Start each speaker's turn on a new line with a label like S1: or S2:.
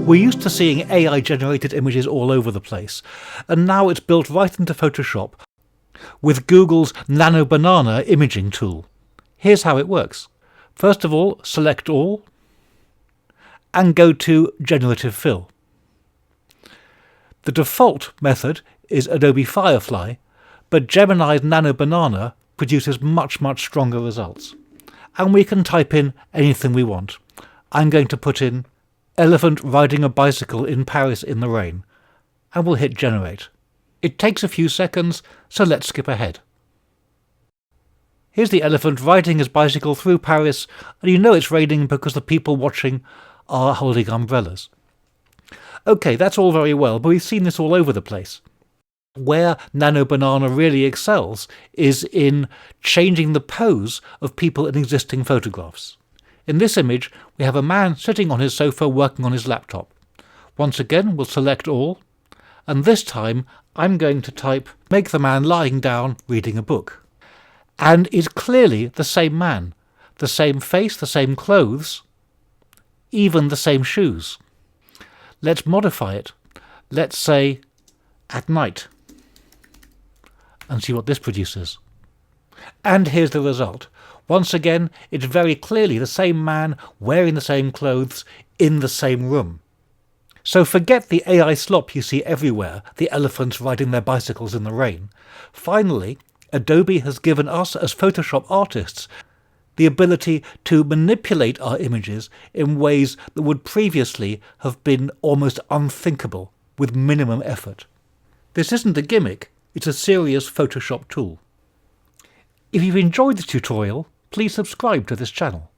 S1: We're used to seeing AI-generated images all over the place, and now it's built right into Photoshop with Google's Nano imaging tool. Here's how it works. First of all, select all and go to Generative Fill. The default method is Adobe Firefly, but Gemini's Nano produces much stronger results. And we can type in anything we want. I'm going to put in elephant riding a bicycle in Paris in the rain, and we'll hit generate. It takes a few seconds, so let's skip ahead. Here's the elephant riding his bicycle through Paris, and you know it's raining because the people watching are holding umbrellas. Okay, that's all very well, but we've seen this all over the place. Where Nano really excels is in changing the pose of people in existing photographs. In this image, we have a man sitting on his sofa working on his laptop. Once again, we'll select all, and this time I'm going to type, make the man lying down reading a book. And it's clearly the same man, the same face, the same clothes, even the same shoes. Let's modify it. Let's say, at night, and see what this produces. And here's the result. Once again, it's very clearly the same man wearing the same clothes in the same room. So forget the AI slop you see everywhere, the elephants riding their bicycles in the rain. Finally, Adobe has given us as Photoshop artists the ability to manipulate our images in ways that would previously have been almost unthinkable with minimum effort. This isn't a gimmick, it's a serious Photoshop tool. If you've enjoyed this tutorial, please subscribe to this channel.